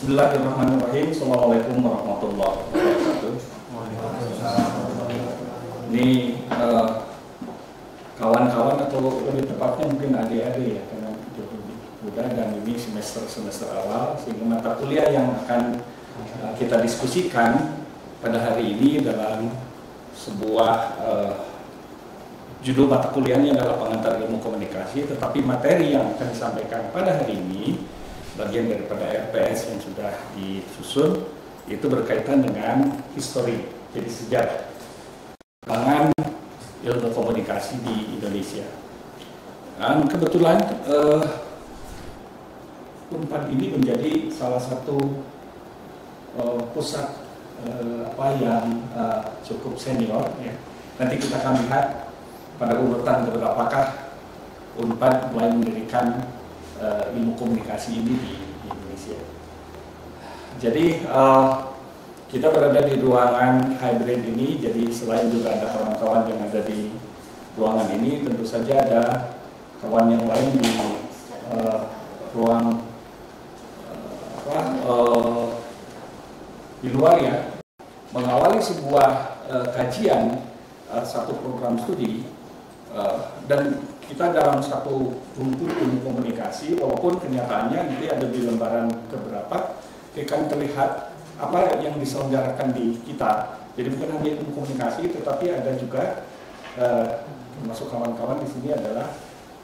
Bismillahirrahmanirrahim. Assalamualaikum warahmatullahi wabarakatuh. Ini kawan-kawan atau lebih tepatnya mungkin adik-adik ya, karena lebih muda dan ini semester awal, sehingga mata kuliah yang akan kita diskusikan pada hari ini dalam sebuah judul mata kuliahnya adalah pengantar ilmu komunikasi, tetapi materi yang akan disampaikan pada hari ini bagian daripada RPS yang sudah disusun itu berkaitan dengan histori, jadi sejarah perkembangan ilmu komunikasi di Indonesia. Dan kebetulan Unpad ini menjadi salah satu pusat yang cukup senior ya. Nanti kita akan lihat pada urutan berapakah Unpad mulai mendirikan ilmu komunikasi ini di Indonesia. Jadi kita berada di ruangan hybrid ini, jadi selain juga ada kawan-kawan yang ada di ruangan ini, tentu saja ada kawan yang lain di ruang di luar ya, mengawali sebuah kajian satu program studi dan kita dalam satu rumput ilmu komunikasi, walaupun kenyataannya nanti ada di lembaran keberapa, akan terlihat apa yang diselenggarakan di kita. Jadi bukan hanya ilmu komunikasi, tetapi ada juga termasuk kawan-kawan di sini adalah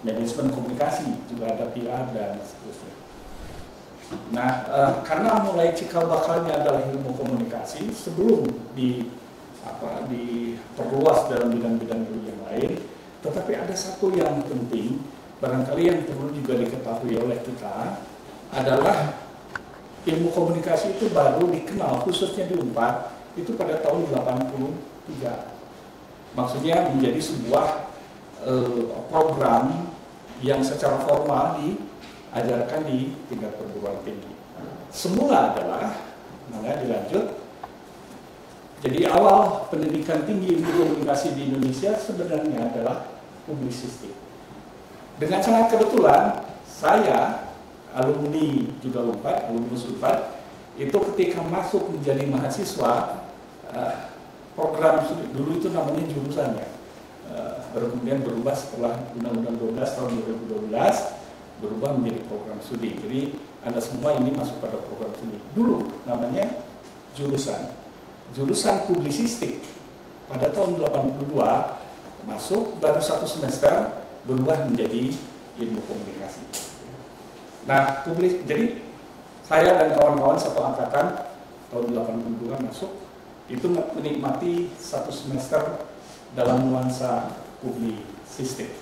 manajemen komunikasi, juga ada PR dan seterusnya. Nah, karena mulai cikal bakalnya adalah ilmu komunikasi, sebelum diperluas dalam bidang-bidang yang lain, tetapi ada satu yang penting, barangkali yang perlu juga diketahui oleh kita adalah ilmu komunikasi itu baru dikenal khususnya di Unpad itu pada tahun 83. Maksudnya menjadi sebuah program yang secara formal diajarkan di tingkat perguruan tinggi. Semula adalah, dilanjut. Jadi awal pendidikan tinggi ilmu komunikasi di Indonesia sebenarnya adalah publisistik. Dengan sangat kebetulan, saya alumni juga Unpad, alumnus Unpad, itu ketika masuk menjadi mahasiswa, program dulu itu namanya jurusan ya, baru kemudian berubah setelah Undang-Undang 12 tahun 2012, berubah menjadi program studi. Jadi Anda semua ini masuk pada program studi. Dulu namanya jurusan publisistik. Pada tahun 82 masuk, baru satu semester berubah menjadi ilmu komunikasi. Nah, jadi saya dan kawan-kawan satu angkatan tahun 82 masuk, itu menikmati satu semester dalam nuansa publisistik.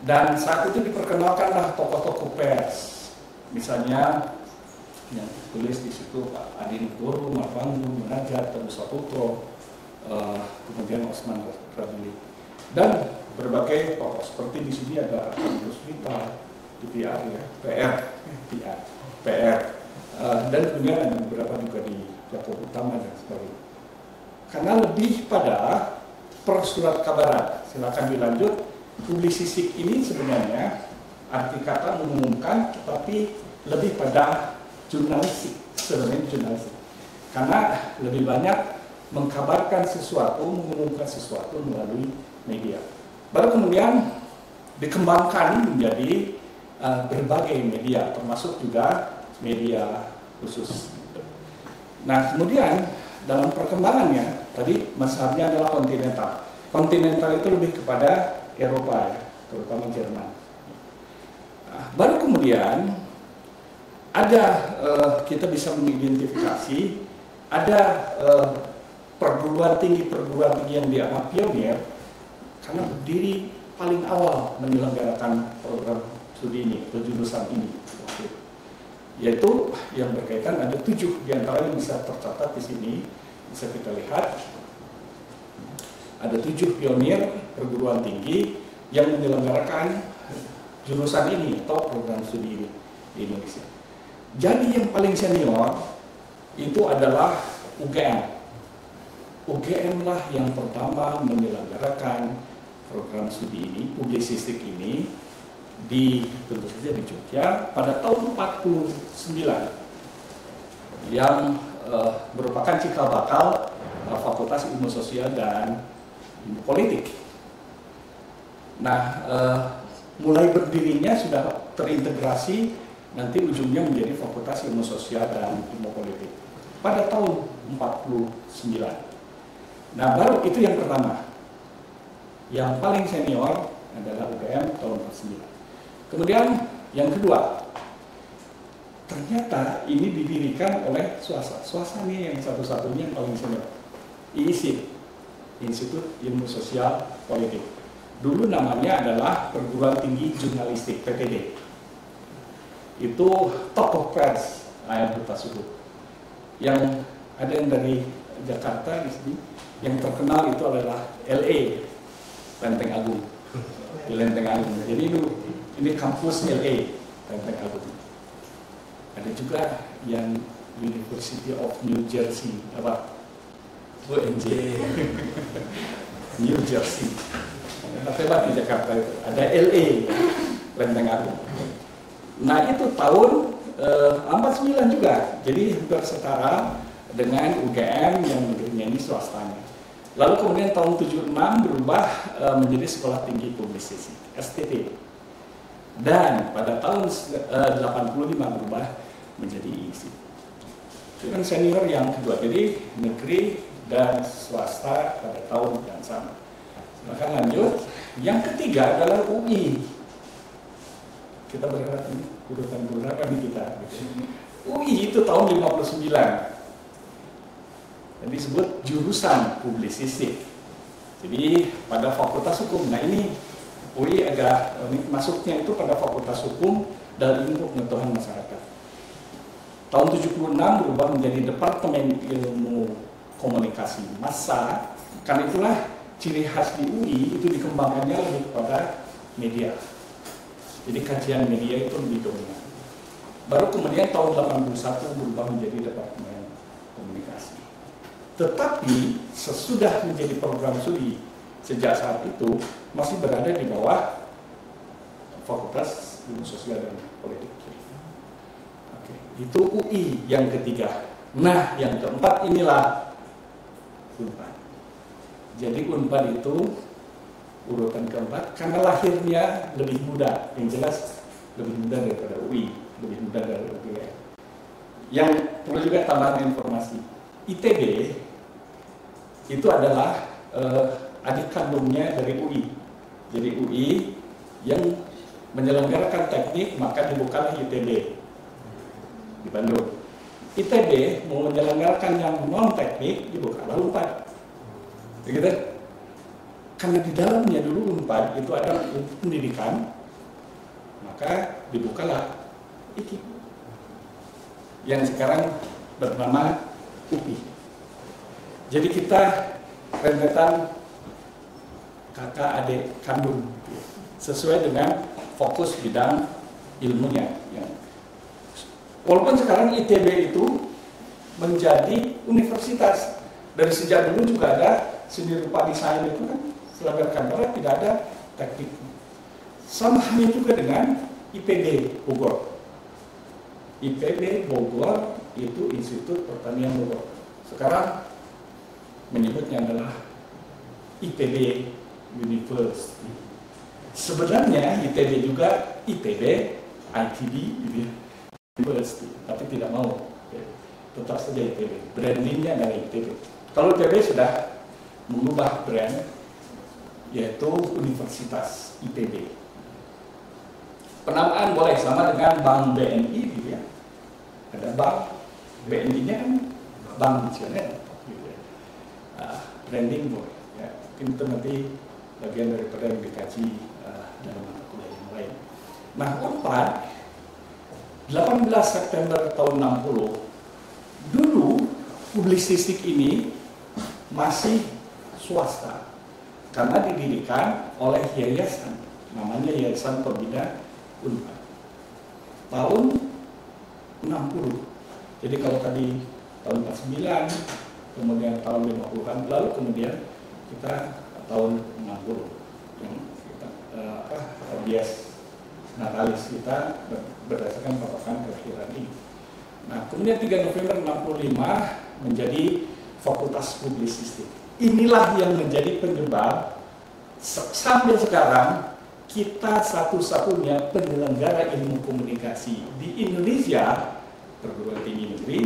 Dan saat itu diperkenalkanlah tokoh-tokoh pers, misalnya yang ditulis di situ Pak Adi Nugoro, Marvangun, Munajat, Teguh Saputra, kemudian Osman Raduli, dan berbagai tokoh seperti di sini ada Agus Vita, PR ya, PR, dan kemudian ada beberapa juga di Jakarta Utama dan sebagainya. Karena lebih pada persurat kabaran, silakan dilanjut. Publisistik ini sebenarnya arti kata mengumumkan, tetapi lebih pada jurnalistik, sebenarnya jurnalistik. Karena lebih banyak mengkabarkan sesuatu, mengumumkan sesuatu melalui media. Baru kemudian dikembangkan menjadi berbagai media, termasuk juga media khusus. Nah, kemudian dalam perkembangannya, tadi mazhabnya adalah kontinental. Kontinental itu lebih kepada Eropa ya, terutama Jerman. Nah, baru kemudian ada kita bisa mengidentifikasi ada perguruan tinggi yang dianggap pionir karena berdiri paling awal menyelenggarakan program studi ini atau jurusan ini, yaitu yang berkaitan ada 7 diantaranya bisa tercatat di sini, bisa kita lihat ada 7 pionir perguruan tinggi yang menyelenggarakan jurusan ini atau program studi ini di Indonesia. Jadi yang paling senior itu adalah UGM. UGM lah yang pertama menyelenggarakan program studi ini, publisistik ini, tentu saja di Jogja pada tahun 49. yang merupakan cikal bakal Fakultas Ilmu Sosial dan Ilmu Politik. Nah, mulai berdirinya sudah terintegrasi, nanti ujungnya menjadi Fakultas Ilmu Sosial dan Ilmu Politik pada tahun 49. Nah, baru itu yang pertama. Yang paling senior adalah UGM tahun 49. Kemudian yang kedua, ternyata ini didirikan oleh swasta. Swasta ini yang satu-satunya yang paling senior. IISIP, Institut Ilmu Sosial Politik. Dulu namanya adalah Perguruan Tinggi Jurnalistik, PTD. Itu top of pers ayat Suku. Yang ada yang dari Jakarta di sini, yang terkenal itu adalah LA, Lenteng Agung. Di Lenteng Agung. Jadi ini kampus LA, Lenteng Agung. Ada juga yang University of New Jersey, apa? UNJ. New Jersey. Hebat di Jakarta itu. Ada LA, Lenteng Agung. Nah itu tahun 49 juga, jadi hampir setara dengan UGM yang negerinya ini swastanya. Lalu kemudian tahun 76 berubah menjadi Sekolah Tinggi Publistik, STP. Dan pada tahun 85 berubah menjadi IISIP. Itu kan senior yang kedua, jadi negeri dan swasta pada tahun yang sama. Silahkan lanjut. Yang ketiga adalah UI. Kita berharap ini urutan berapa nih kita? UI itu tahun 59. Dan disebut jurusan publisistik. Jadi pada Fakultas Hukum. Nah ini UI agak masuknya itu pada Fakultas Hukum dan Ilmu Pengetahuan Masyarakat. Tahun 76 berubah menjadi Departemen Ilmu Komunikasi Massa. Karena itulah ciri khas di UI itu dikembangkannya lebih kepada media. Jadi kajian media itu lebih dominan. Baru kemudian tahun 81 berubah menjadi Departemen Komunikasi. Tetapi sesudah menjadi program studi sejak saat itu masih berada di bawah Fakultas Ilmu Sosial dan Politik. Oke, itu UI yang ketiga. Nah, yang keempat inilah UNPAD. Jadi UNPAD itu urutan keempat karena lahirnya lebih muda, yang jelas lebih muda daripada UI, lebih muda dari UGM. Yang perlu juga tambahan informasi, ITB itu adalah adik kandungnya dari UI. Jadi UI yang menyelenggarakan teknik maka dibukalah ITB di Bandung. ITB mau menyelenggarakan yang non teknik dibukalah UNPAD. Begitu? Karena di dalamnya dulu UNPAD itu ada pendidikan, maka dibukalah IKIP yang sekarang bernama UPI. Jadi kita rentetan kakak adik kandung sesuai dengan fokus bidang ilmunya. Walaupun sekarang ITB itu menjadi universitas, dari sejak dulu juga ada seni rupa desain itu kan. Selanggar Kantora tidak ada teknik. Sama halnya juga dengan IPB Bogor. IPB Bogor itu Institut Pertanian Bogor. Sekarang menyebutnya adalah IPB University. Sebenarnya ITB juga ITB, ITB University, tapi tidak mau. Tetap saja ITB. Brandingnya adalah ITB. Kalau ITB sudah mengubah brand, yaitu Universitas ITB. Penamaan boleh sama dengan Bank BNI, gitu ya. Ada Bank BNI-nya kan Bank Nasional, gitu ya. Branding boleh. Ya. Mungkin itu nanti bagian daripada yang dikaji dalam mata kuliah yang lain. Nah, UNPAD 18 September tahun 60, dulu publisistik ini masih swasta. Karena didirikan oleh yayasan, namanya Yayasan Pembina UNPAD. Tahun 60. Jadi kalau tadi tahun 49, kemudian tahun 50-an, lalu kemudian kita tahun 60 yang kita bias natalis kita berdasarkan patokan kelahiran ini. Nah, kemudian 3 November 65 menjadi Fakultas Publisistik. Inilah yang menjadi penyebab sampai sekarang kita satu-satunya penyelenggara ilmu komunikasi di Indonesia, perguruan tinggi negeri,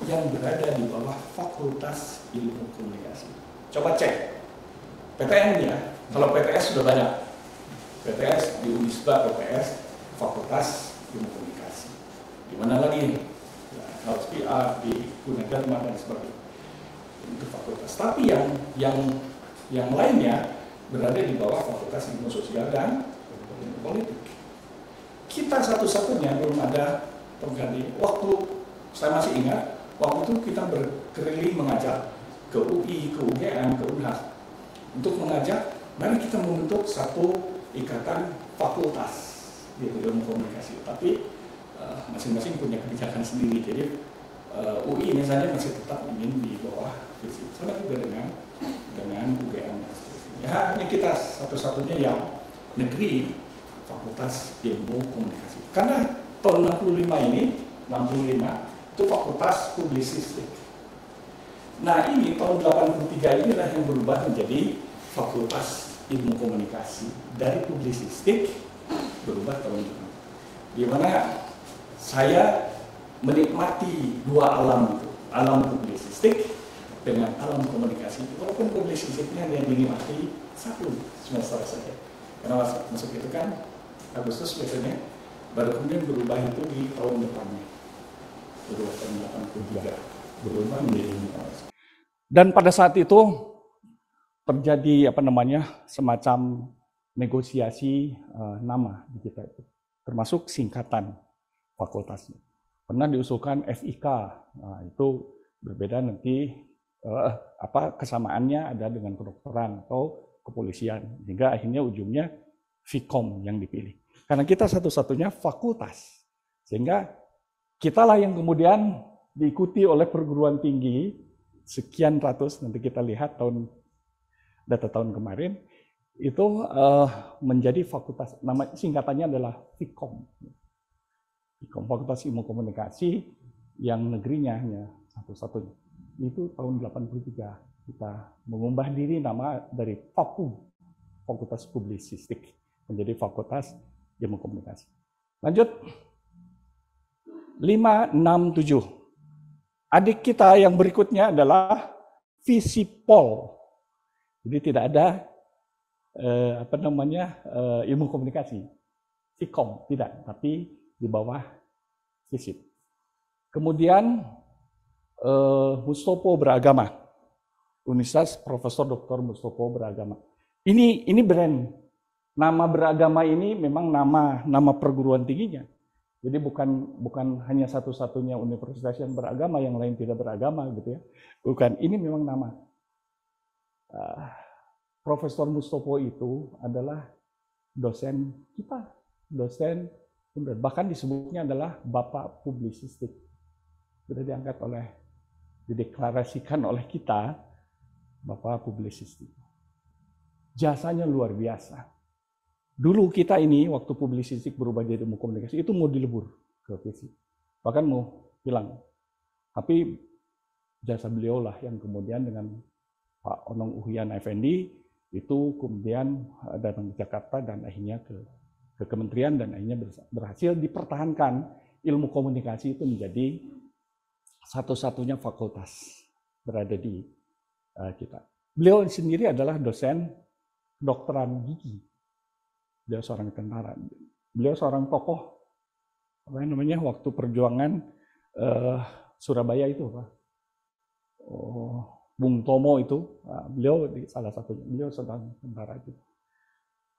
yang berada di bawah Fakultas Ilmu Komunikasi. Coba cek PTN ya, kalau PTS sudah banyak. PTS di Unisba, PTS Fakultas Ilmu Komunikasi. Di mana lagi? Ya, harus PR di Gunadarma dan sebagainya. Itu fakultas. Tapi yang lainnya berada di bawah Fakultas Ilmu Sosial dan Ilmu Politik. Kita satu-satunya belum ada pengganti. Waktu saya masih ingat, waktu itu kita berkeliling mengajak ke UI, ke UGM, ke UNHAS untuk mengajak, mari kita membentuk satu ikatan fakultas di ilmu komunikasi. Tapi masing-masing punya kebijakan sendiri. Jadi UI misalnya masih tetap ingin di bawah FISIP. Sama juga dengan UGM. Ya, ini kita satu-satunya yang negeri Fakultas Ilmu Komunikasi. Karena tahun 65 itu Fakultas Publisistik. Nah, ini tahun 83 inilah yang berubah menjadi Fakultas Ilmu Komunikasi. Dari publisistik berubah tahun itu. Di mana saya menikmati dua alam itu, alam publisistik dengan alam komunikasi. Walaupun publisistiknya yang dinikmati satu semester saja. Karena masuk itu kan Agustus biasanya, baru kemudian berubah itu di tahun depannya. Berubah tahun 83, berubah menjadi komunikasi. Dan pada saat itu terjadi semacam negosiasi nama di kita itu, termasuk singkatan fakultasnya. Pernah diusulkan FIK, nah, itu berbeda nanti kesamaannya ada dengan kedokteran atau kepolisian, hingga akhirnya ujungnya Vkom yang dipilih. Karena kita satu-satunya fakultas, sehingga kitalah yang kemudian diikuti oleh perguruan tinggi sekian ratus, nanti kita lihat data tahun kemarin, itu menjadi fakultas, nama singkatannya adalah Vkom. Fakultas Ilmu Komunikasi yang negerinya hanya satu-satunya. Itu tahun 83 kita mengubah diri nama dari FAPU, Fakultas Publisistik, menjadi Fakultas Ilmu Komunikasi. Lanjut. 5, 6, 7. Adik kita yang berikutnya adalah Visipol. Jadi tidak ada ilmu komunikasi. Vkom tidak, tapi di bawah FISIP. Kemudian Mustopo Beragama, Universitas Profesor Dr. Mustopo Beragama. Ini brand. Nama beragama ini memang nama perguruan tingginya. Jadi bukan hanya satu-satunya universitas yang beragama, yang lain tidak beragama gitu ya. Bukan, ini memang nama. Profesor Mustopo itu adalah dosen kita, dosen bahkan disebutnya adalah Bapak Publisistik. Sudah dideklarasikan oleh kita Bapak Publisistik. Jasanya luar biasa. Dulu kita ini waktu publisistik berubah jadi ilmu komunikasi itu mau dilebur ke FISIP. Bahkan mau hilang. Tapi jasa beliau lah yang kemudian dengan Pak Onong Uhyan Effendi itu kemudian datang ke Jakarta dan akhirnya ke kementerian dan akhirnya berhasil dipertahankan ilmu komunikasi itu menjadi satu-satunya fakultas berada di kita. Beliau sendiri adalah dosen kedokteran gigi. Beliau seorang tentara. Beliau seorang tokoh waktu perjuangan Surabaya itu, Pak. Bung Tomo itu, beliau salah satunya. Beliau seorang tentara itu.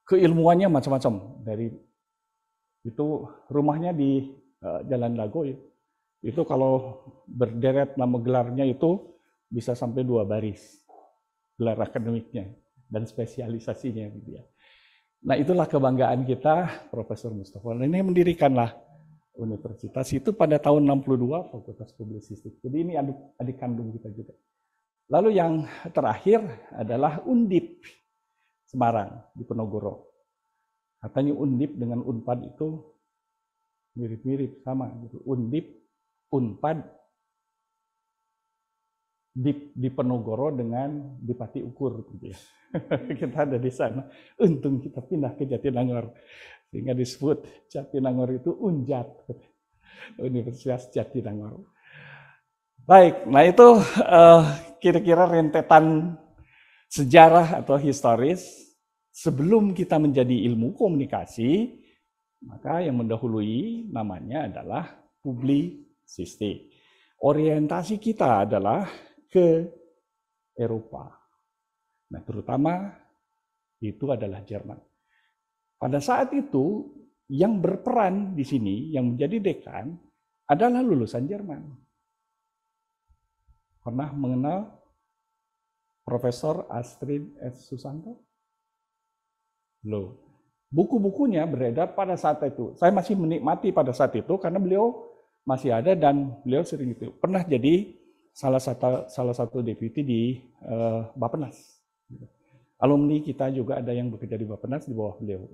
Keilmuannya macam-macam. Dari itu rumahnya di Jalan Dago ya. Itu kalau berderet nama gelarnya itu bisa sampai 2 baris gelar akademiknya dan spesialisasinya gitu ya. Nah, itulah kebanggaan kita, Profesor Mustopo. Ini mendirikanlah universitas itu pada tahun 62 Fakultas Publisistik. Jadi ini adik kandung kita juga. Lalu yang terakhir adalah Undip Semarang di Penogoro. Katanya Undip dengan Unpad itu mirip-mirip sama gitu. Undip Unpad di Penogoro dengan di Pati Ukur gitu ya. Kita ada di sana. Untung kita pindah ke Jatinangor sehingga disebut Jatinangor itu Unjat, Universitas Jatinangor. Baik, nah itu kira-kira rentetan sejarah atau historis sebelum kita menjadi ilmu komunikasi. Maka yang mendahului namanya adalah publisistik. Orientasi kita adalah ke Eropa. Nah, terutama itu adalah Jerman. Pada saat itu yang berperan di sini, yang menjadi dekan adalah lulusan Jerman. Pernah mengenal Profesor Astrid S. Susanto? Belum. Buku-bukunya beredar pada saat itu. Saya masih menikmati pada saat itu karena beliau masih ada dan beliau sering itu. Pernah jadi salah satu deputi di Bappenas. Alumni kita juga ada yang bekerja di Bappenas di bawah beliau.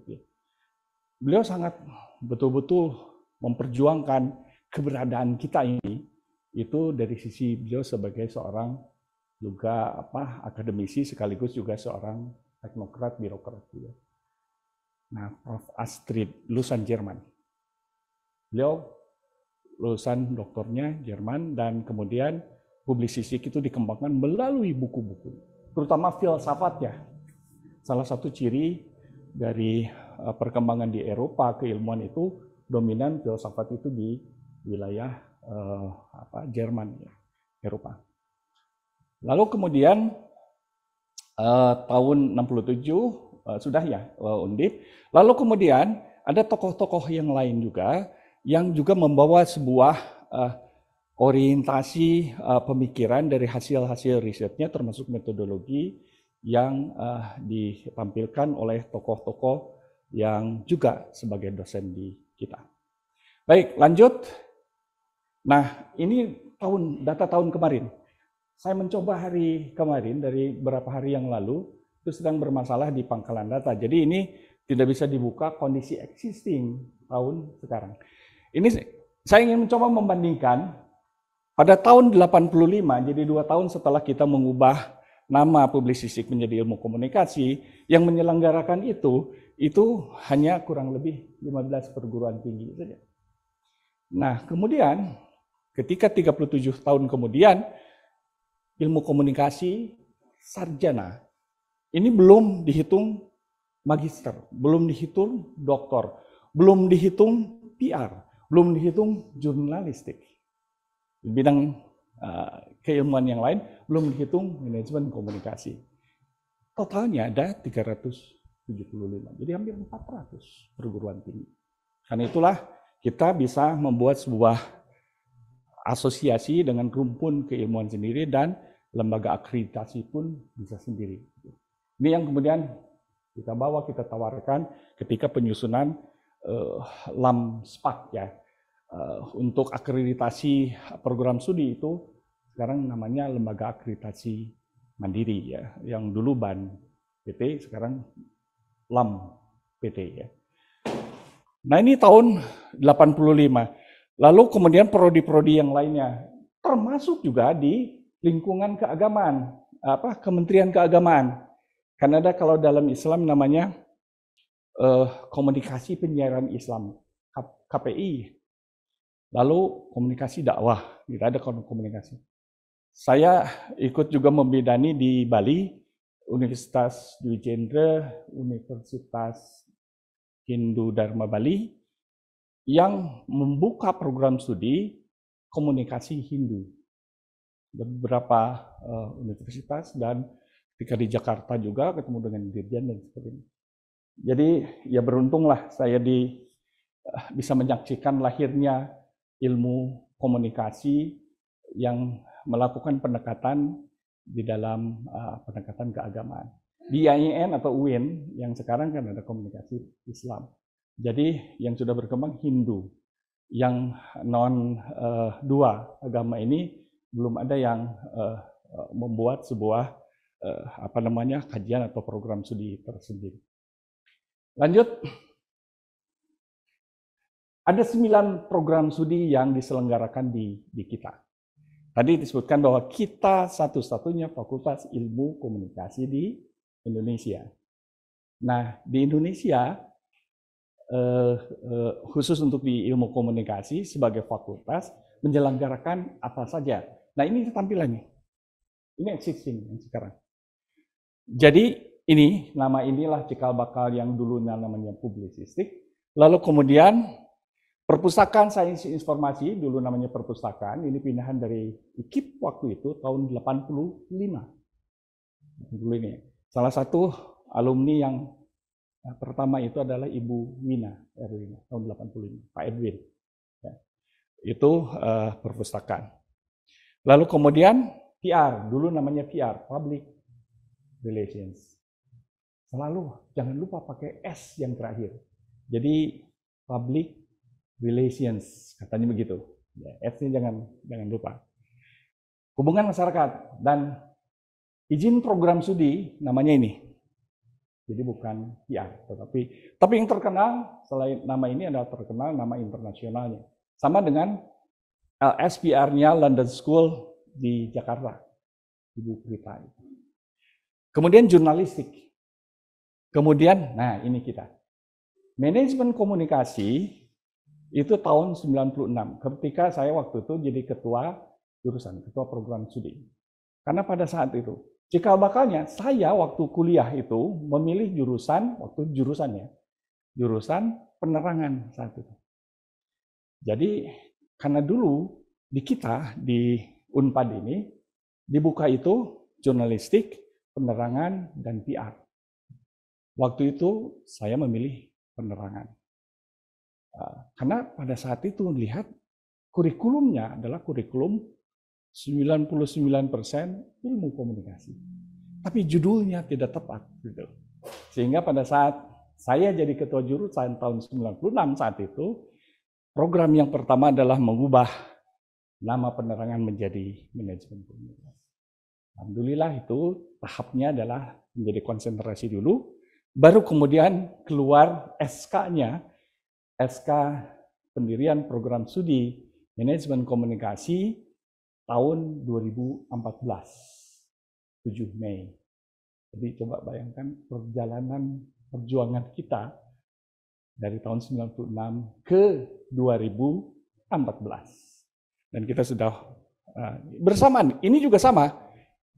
Beliau sangat betul-betul memperjuangkan keberadaan kita ini. Itu dari sisi beliau sebagai seorang juga akademisi sekaligus juga seorang teknokrat, birokrat juga. Nah, Prof. Astrid, lulusan Jerman. Beliau lulusan doktornya Jerman dan kemudian publisistik itu dikembangkan melalui buku-buku, terutama filsafatnya. Salah satu ciri dari perkembangan di Eropa keilmuan itu dominan filsafat itu di wilayah Jerman, ya, Eropa. Lalu kemudian tahun 67 sudah ya Undip. Lalu kemudian ada tokoh-tokoh yang lain juga yang juga membawa sebuah orientasi pemikiran dari hasil-hasil risetnya termasuk metodologi yang ditampilkan oleh tokoh-tokoh yang juga sebagai dosen di kita. Baik, lanjut. Nah, ini data tahun kemarin. Saya mencoba hari kemarin dari beberapa hari yang lalu itu sedang bermasalah di pangkalan data. Jadi ini tidak bisa dibuka kondisi existing tahun sekarang. Ini saya ingin mencoba membandingkan pada tahun 85, jadi 2 tahun setelah kita mengubah nama publisistik menjadi ilmu komunikasi, yang menyelenggarakan itu hanya kurang lebih 15 perguruan tinggi saja. Nah, kemudian ketika 37 tahun kemudian ilmu komunikasi sarjana ini belum dihitung magister, belum dihitung doktor, belum dihitung PR, belum dihitung jurnalistik. Di bidang keilmuan yang lain belum dihitung manajemen komunikasi. Totalnya ada 375, jadi hampir 400 perguruan tinggi. Karena itulah kita bisa membuat sebuah asosiasi dengan rumpun keilmuan sendiri dan lembaga akreditasi pun bisa sendiri. Ini yang kemudian kita bawa, kita tawarkan ketika penyusunan LAM-SPAK ya. Untuk akreditasi program studi itu sekarang namanya lembaga akreditasi mandiri ya, yang dulu BAN PT, sekarang LAM PT ya. Nah, ini tahun 85. Lalu kemudian prodi-prodi yang lainnya, termasuk juga di lingkungan keagamaan, Kementerian Keagamaan. Karena ada kalau dalam Islam namanya komunikasi penyiaran Islam, KPI. Lalu komunikasi dakwah, tidak ada komunikasi. Saya ikut juga membidani di Bali, Universitas Dwi Jendra, Universitas Hindu Dharma Bali, yang membuka program studi komunikasi Hindu. Beberapa universitas dan ketika di Jakarta juga ketemu dengan dirjen dan sebagainya. Jadi ya beruntunglah saya bisa menyaksikan lahirnya ilmu komunikasi yang melakukan pendekatan di dalam pendekatan keagamaan. Di IAIN atau UIN yang sekarang kan ada komunikasi Islam. Jadi yang sudah berkembang Hindu, yang non dua agama ini belum ada yang membuat sebuah kajian atau program studi tersendiri. Lanjut. Ada 9 program studi yang diselenggarakan di kita. Tadi disebutkan bahwa kita satu-satunya Fakultas Ilmu Komunikasi di Indonesia. Nah, di Indonesia, khusus untuk di ilmu komunikasi sebagai fakultas, menyelenggarakan apa saja. Nah, ini tampilannya. Ini existing sekarang. Jadi, nama inilah cikal bakal yang dulu namanya publisistik. Lalu kemudian Perpustakaan Sains Informasi, dulu namanya perpustakaan, ini pindahan dari IKIP waktu itu, tahun 85. Dulu ini. Salah satu alumni yang pertama itu adalah Ibu Wina, Erwina, tahun 85, Pak Edwin. Ya. Itu perpustakaan. Lalu kemudian PR, dulu namanya PR, Public Relations. Selalu, jangan lupa pakai S yang terakhir. Jadi, Public Relations, katanya begitu. Ya, S-nya jangan lupa. Hubungan masyarakat dan izin program studi namanya ini. Jadi bukan PR, tapi yang terkenal selain nama ini adalah terkenal nama internasionalnya. Sama dengan LSPR-nya London School di Jakarta, Ibu Prita. Kemudian jurnalistik. Kemudian, nah ini kita. Manajemen komunikasi itu tahun 96, ketika saya waktu itu jadi ketua jurusan, ketua program studi. Karena pada saat itu, cikal bakalnya, saya waktu kuliah itu memilih jurusan penerangan saat itu. Jadi, karena dulu di kita, di Unpad ini, dibuka itu jurnalistik, penerangan, dan PR. Waktu itu saya memilih penerangan. Karena pada saat itu lihat kurikulumnya adalah kurikulum 99% ilmu komunikasi. Tapi judulnya tidak tepat gitu. Sehingga pada saat saya jadi ketua jurusan tahun 96 saat itu, program yang pertama adalah mengubah nama penerangan menjadi manajemen komunikasi. Alhamdulillah itu tahapnya adalah menjadi konsentrasi dulu, baru kemudian keluar SK-nya, SK pendirian program studi manajemen komunikasi tahun 2014, 7 Mei. Jadi coba bayangkan perjuangan kita dari tahun 96 ke 2014. Dan kita sudah bersamaan, ini juga sama.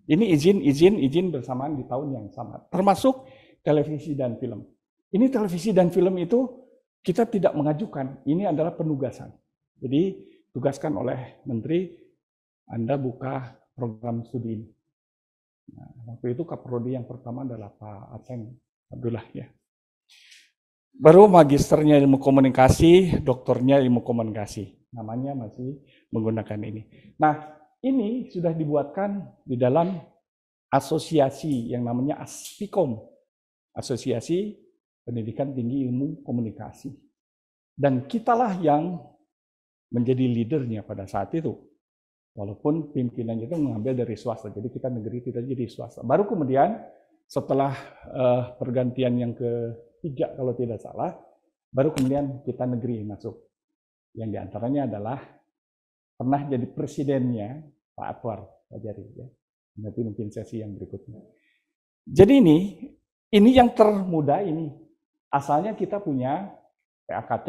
Ini izin bersamaan di tahun yang sama, termasuk televisi dan film. Ini televisi dan film itu kita tidak mengajukan, ini adalah penugasan. Jadi tugaskan oleh Menteri, Anda buka program studi ini. Nah, waktu itu Kaprodi yang pertama adalah Pak Aceng Abdullah ya. Baru magisternya ilmu komunikasi, doktornya ilmu komunikasi. Namanya masih menggunakan ini. Nah, ini sudah dibuatkan di dalam asosiasi yang namanya ASPIKOM, Asosiasi Pendidikan Tinggi Ilmu Komunikasi. Dan kitalah yang menjadi leadernya pada saat itu. Walaupun pimpinannya itu mengambil dari swasta, jadi kita negeri tidak jadi swasta. Baru kemudian setelah pergantian yang ketiga kalau tidak salah, baru kemudian kita negeri masuk. Yang diantaranya adalah pernah jadi presidennya Pak Atwar Fajari. Ya. Nanti mungkin sesi yang berikutnya. Jadi ini yang termuda ini. Asalnya kita punya PAKT,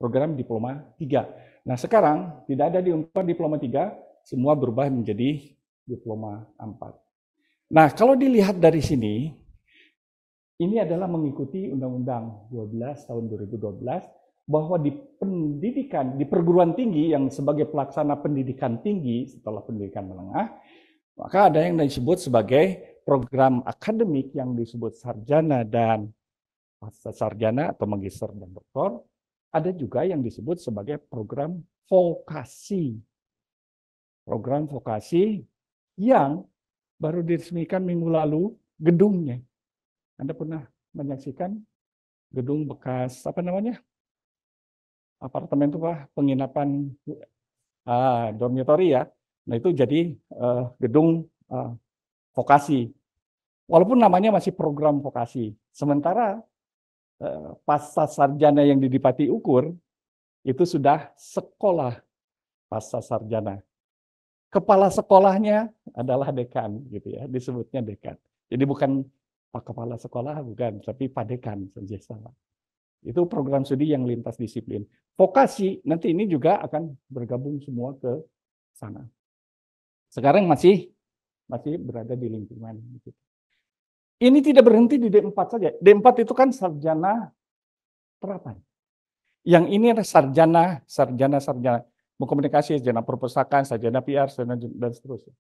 program Diploma 3. Nah sekarang tidak ada di Unpad Diploma 3, semua berubah menjadi Diploma 4. Nah kalau dilihat dari sini, ini adalah mengikuti Undang-Undang 12 tahun 2012, bahwa di pendidikan, di perguruan tinggi yang sebagai pelaksana pendidikan tinggi setelah pendidikan menengah, maka ada yang disebut sebagai program akademik yang disebut sarjana dan pasca sarjana atau magister dan doktor. Ada juga yang disebut sebagai program vokasi. Program vokasi yang baru diresmikan minggu lalu gedungnya. Anda pernah menyaksikan gedung bekas apa namanya? Apartemen itu Pak, penginapan dormitory ya. Nah itu jadi gedung vokasi. Walaupun namanya masih program vokasi. Sementara pasca sarjana yang di Dipati Ukur itu sudah sekolah pasca sarjana. Kepala sekolahnya adalah dekan, gitu ya, disebutnya dekan. Jadi bukan Pak Kepala Sekolah, bukan, tapi Pak Dekan saja salah. Itu program studi yang lintas disiplin. Vokasi nanti ini juga akan bergabung semua ke sana. Sekarang masih berada di lingkungan. Ini tidak berhenti di D4 saja. D4 itu kan sarjana terapan. Yang ini adalah sarjana komunikasi, sarjana perpustakaan, sarjana PR, dan seterusnya.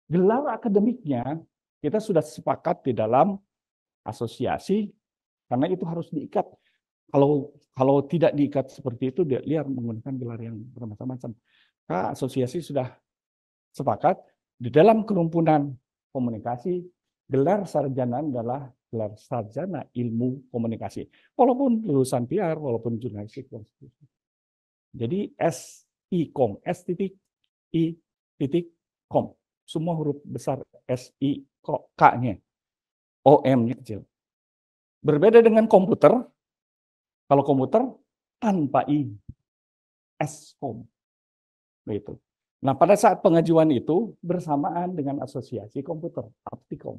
Gelar akademiknya kita sudah sepakat di dalam asosiasi, karena itu harus diikat. Kalau tidak diikat seperti itu, dia liar menggunakan gelar yang bermacam-macam. Maka asosiasi sudah sepakat di dalam kerumpunan komunikasi, gelar sarjana adalah gelar sarjana ilmu komunikasi. Walaupun lulusan PR, walaupun jurnalistik, dan seterusnya. Jadi SIKOM, S.I.com. Semua huruf besar S-I-K-nya. O-M-nya kecil. Berbeda dengan komputer, kalau komputer tanpa I, S.com. Begitu. Nah, pada saat pengajuan itu bersamaan dengan asosiasi komputer, Aptikom.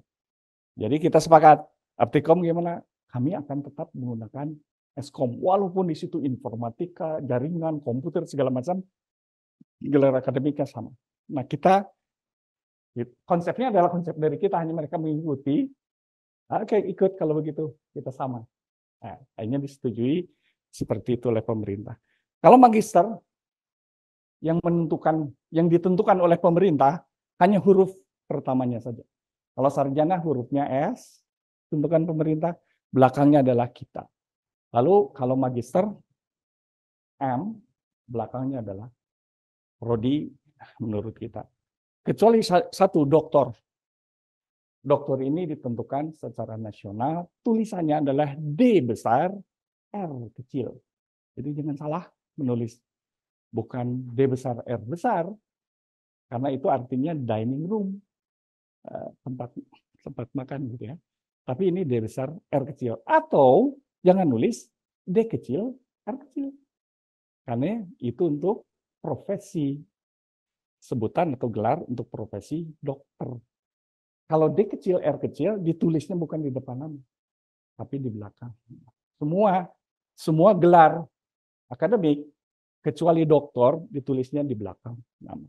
Jadi kita sepakat, Aptikom gimana? Kami akan tetap menggunakan Eskom, walaupun di situ informatika, jaringan, komputer, segala macam, gelar akademiknya sama. Nah, konsepnya adalah konsep dari kita, hanya mereka mengikuti, oke, ikut kalau begitu, kita sama. Nah, akhirnya disetujui seperti itu oleh pemerintah. Kalau magister, yang ditentukan oleh pemerintah hanya huruf pertamanya saja. Kalau sarjana hurufnya S, tentukan pemerintah, belakangnya adalah kita. Lalu kalau magister M, belakangnya adalah prodi menurut kita. Kecuali satu doktor. Doktor ini ditentukan secara nasional, tulisannya adalah D besar, R kecil. Jadi jangan salah menulis. Bukan D besar, R besar, karena itu artinya dining room, tempat makan gitu ya. Tapi ini D besar, R kecil. Atau jangan nulis D kecil, R kecil. Karena itu untuk profesi, sebutan atau gelar untuk profesi dokter. Kalau D kecil, R kecil, ditulisnya bukan di depan nama, tapi di belakang. Semua gelar akademik, kecuali doktor, ditulisnya di belakang nama.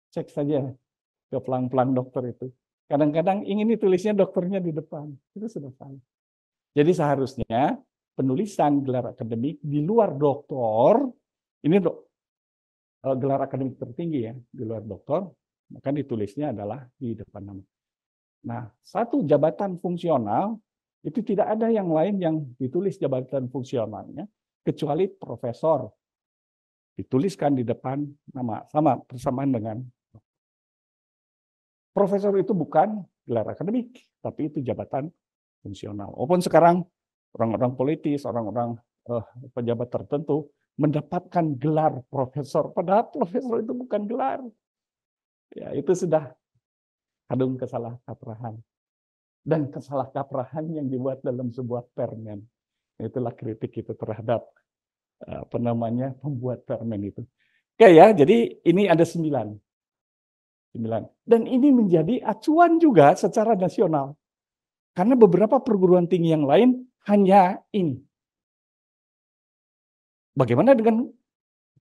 Cek saja ke pelang-pelang dokter itu. Kadang-kadang ingin ditulisnya dokternya di depan. Itu sudah salah. Jadi seharusnya penulisan gelar akademik di luar doktor, ini gelar akademik tertinggi ya, di luar doktor, maka ditulisnya adalah di depan nama. Nah, satu jabatan fungsional, itu tidak ada yang lain yang ditulis jabatan fungsionalnya, kecuali profesor. Dituliskan di depan nama, sama persamaan dengan profesor. Itu bukan gelar akademik, tapi itu jabatan fungsional. Walaupun sekarang orang-orang politis, orang-orang pejabat tertentu mendapatkan gelar profesor, padahal profesor itu bukan gelar. Ya, itu sudah kadung kesalahkaprahan. Dan kesalahkaprahan yang dibuat dalam sebuah permen. Itulah kritik itu terhadap pembuat permen itu. Oke ya, jadi ini ada 9. Dan ini menjadi acuan juga secara nasional. Karena beberapa perguruan tinggi yang lain hanya ini. Bagaimana dengan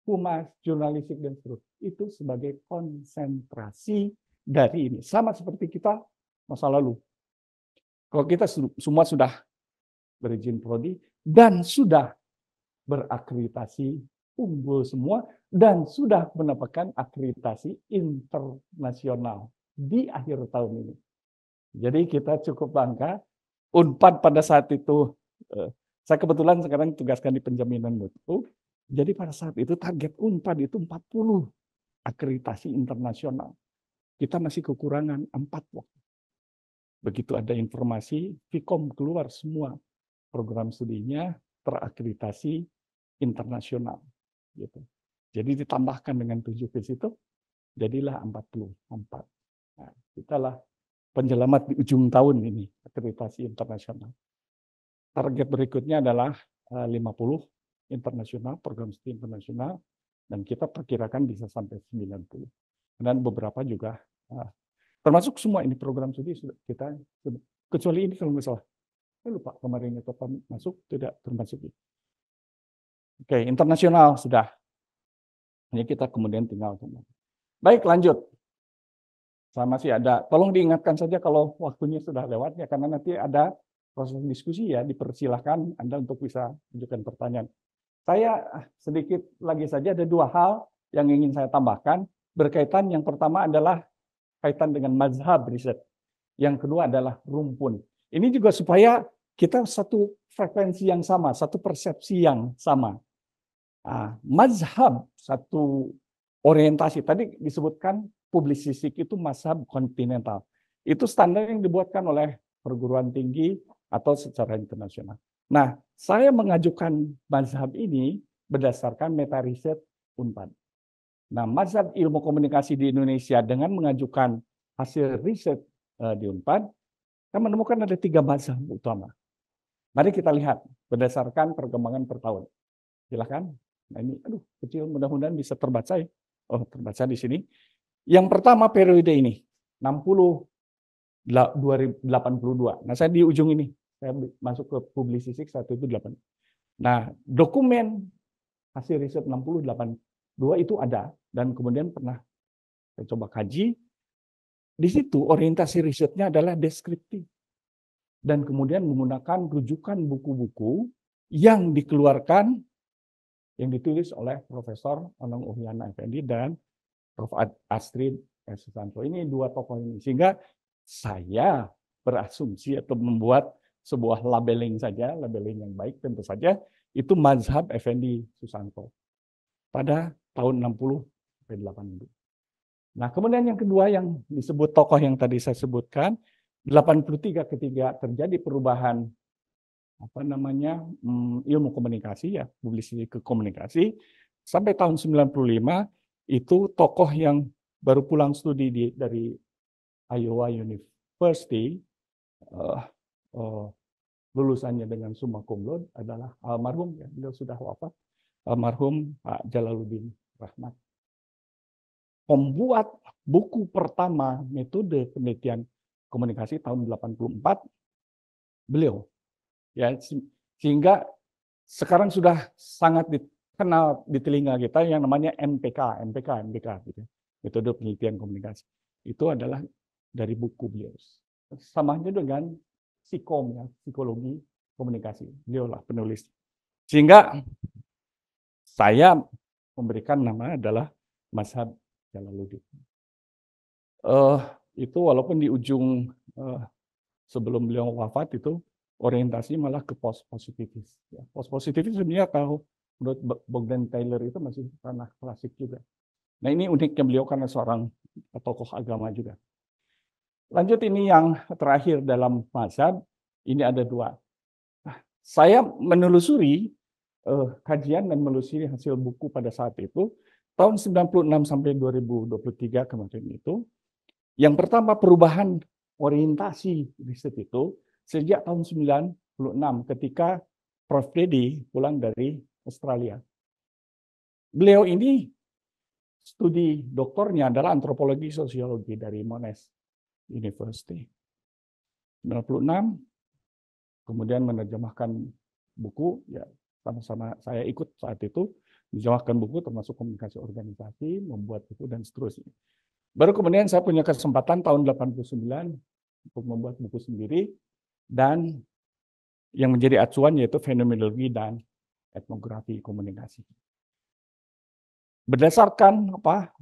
humas, jurnalistik, dan seterusnya? Itu sebagai konsentrasi dari ini. Sama seperti kita masa lalu. Kalau kita semua sudah berizin prodi dan sudah berakreditasi unggul semua dan sudah mendapatkan akreditasi internasional di akhir tahun ini. Jadi kita cukup bangga. Unpad pada saat itu, saya kebetulan sekarang tugaskan di penjaminan mutu. Jadi pada saat itu target Unpad itu 40 akreditasi internasional. Kita masih kekurangan 4 waktu. Begitu ada informasi, Vkom keluar semua program studinya terakreditasi internasional. Gitu. Jadi ditambahkan dengan 7 ke situ, jadilah 44. Nah, italah penyelamat di ujung tahun ini, akreditasi internasional. Target berikutnya adalah 50, internasional, program studi internasional, dan kita perkirakan bisa sampai 90. Dan beberapa juga, termasuk semua ini program studi sudah kita, kecuali ini kalau nggak salah, saya lupa kemarin itu masuk, tidak termasuk. Oke, internasional sudah. Hanya kita kemudian tinggal. Baik, lanjut. Saya masih ada, tolong diingatkan saja kalau waktunya sudah lewat ya, karena nanti ada proses diskusi ya, dipersilahkan Anda untuk bisa menunjukkan pertanyaan. Saya sedikit lagi saja ada dua hal yang ingin saya tambahkan berkaitan. Yang pertama adalah kaitan dengan mazhab riset. Yang kedua adalah rumpun. Ini juga supaya kita satu frekuensi yang sama, satu persepsi yang sama. Mazhab, satu orientasi. Tadi disebutkan publisistik itu mazhab kontinental. Itu standar yang dibuatkan oleh perguruan tinggi atau secara internasional. Nah, saya mengajukan mazhab ini berdasarkan meta riset Unpad. Nah, mazhab ilmu komunikasi di Indonesia dengan mengajukan hasil riset di Unpad, kita menemukan ada 3 mazhab utama. Mari kita lihat berdasarkan perkembangan per tahun. Silakan. Nah ini, kecil, mudah-mudahan bisa terbaca ya. Oh, terbaca di sini. Yang pertama periode ini, 2082. Nah, saya di ujung ini, saya masuk ke publisistik 178. Nah, dokumen hasil riset 6082 itu ada, dan kemudian pernah saya coba kaji. Di situ orientasi risetnya adalah deskriptif. Dan kemudian menggunakan rujukan buku-buku yang dikeluarkan, yang ditulis oleh Profesor Onong Uhyana Effendi dan Prof. Astrid S. Susanto. Ini 2 tokoh ini. Sehingga saya berasumsi atau membuat sebuah labeling saja, labeling yang baik tentu saja, itu mazhab Effendi Susanto pada tahun 60-80. Nah, kemudian yang kedua yang disebut tokoh yang tadi saya sebutkan, 83 ketika terjadi perubahan ilmu komunikasi ya, publisistik ke komunikasi, sampai tahun 95 itu tokoh yang baru pulang studi dari Iowa University, lulusannya dengan summa cum laude adalah almarhum, ya, beliau sudah wafat, almarhum Pak Jalaluddin Rahmat. Pembuat buku pertama metode penelitian komunikasi tahun 84 beliau. Ya, sehingga sekarang sudah sangat dikenal di telinga kita yang namanya MPK gitu. Metode penelitian komunikasi. Itu adalah dari buku beliau. Samanya dengan psikom ya, psikologi komunikasi. Beliau lah penulis. Sehingga saya memberikan nama adalah mazhab Jalaluddin. Itu walaupun di ujung sebelum beliau wafat itu orientasi malah ke post-positivis. Ya, post-positivis sebenarnya kalau menurut Bogdan Taylor itu masih ranah klasik juga. Nah ini uniknya beliau karena seorang tokoh agama juga. Lanjut ini yang terakhir dalam mazhab, ini ada 2. Nah, saya menelusuri kajian dan menelusuri hasil buku pada saat itu, tahun 96 sampai 2023 kemarin itu, yang pertama perubahan orientasi riset itu, sejak tahun 96 ketika Prof. Dedi pulang dari Australia. Beliau ini studi doktornya adalah antropologi sosiologi dari Monash University. 96, kemudian menerjemahkan buku, ya sama-sama saya ikut saat itu, menerjemahkan buku termasuk komunikasi organisasi, membuat buku dan seterusnya. Baru kemudian saya punya kesempatan tahun 89 untuk membuat buku sendiri, dan yang menjadi acuan yaitu fenomenologi dan etnografi komunikasi. Berdasarkan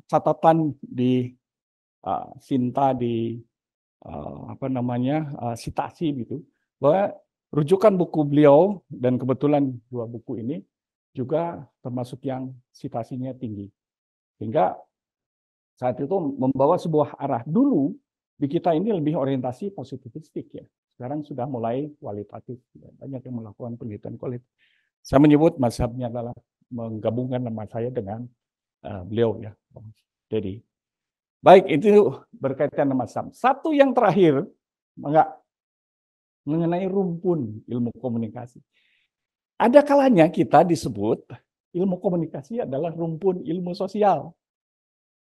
catatan di Sinta di sitasi gitu, bahwa rujukan buku beliau dan kebetulan 2 buku ini juga termasuk yang citasinya tinggi. Sehingga saat itu membawa sebuah arah. Dulu di kita ini lebih orientasi positivistik ya. Sekarang sudah mulai kualitatif. Banyak yang melakukan penelitian kualitatif. Saya menyebut mazhabnya adalah menggabungkan nama saya dengan beliau ya. Jadi, baik itu berkaitan dengan mazhab. Satu yang terakhir, mengenai rumpun ilmu komunikasi. Ada kalanya kita disebut ilmu komunikasi adalah rumpun ilmu sosial.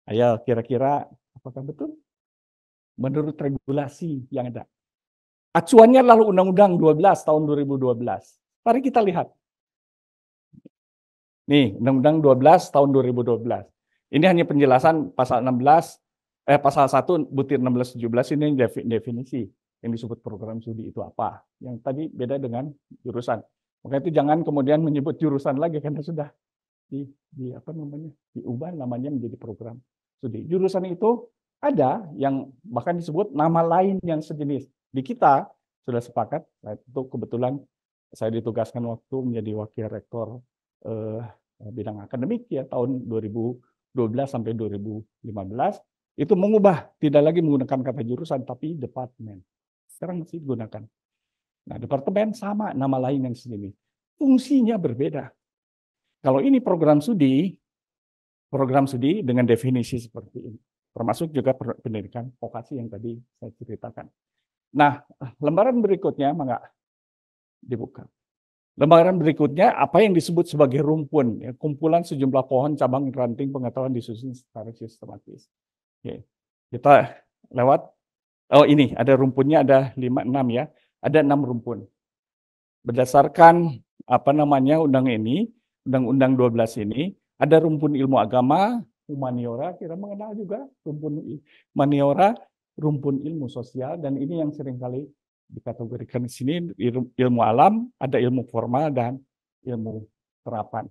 Ayo, kira-kira apakah betul? Menurut regulasi yang ada. Acuannya lalu Undang-Undang 12 tahun 2012. Mari kita lihat. Nih, Undang-Undang 12 tahun 2012. Ini hanya penjelasan pasal 16, pasal 1 butir 16-17 ini definisi yang disebut program studi itu apa. Yang tadi beda dengan jurusan. Maka itu jangan kemudian menyebut jurusan lagi karena sudah diubah namanya menjadi program studi. Jurusan itu ada yang bahkan disebut nama lain yang sejenis. Di kita sudah sepakat, itu kebetulan saya ditugaskan waktu menjadi wakil rektor bidang akademik ya tahun 2012 sampai 2015 itu mengubah tidak lagi menggunakan kata jurusan tapi departemen. Sekarang masih digunakan. Nah, departemen sama nama lain yang sejenis. Fungsinya berbeda. Kalau ini program studi dengan definisi seperti ini. Termasuk juga pendidikan vokasi yang tadi saya ceritakan. Nah, lembaran berikutnya mangga dibuka. Lembaran berikutnya apa yang disebut sebagai rumpun, ya, kumpulan sejumlah pohon cabang ranting pengetahuan disusun secara sistematis. Oke. Kita lewat. Oh ini ada rumpunnya ada 5-6 ya. Ada 6 rumpun. Berdasarkan Undang-Undang 12 ini, ada rumpun ilmu agama, humaniora, kita mengenal juga rumpun humaniora, rumpun ilmu sosial, dan ini yang seringkali dikategorikan di sini ilmu alam, ada ilmu formal dan ilmu terapan.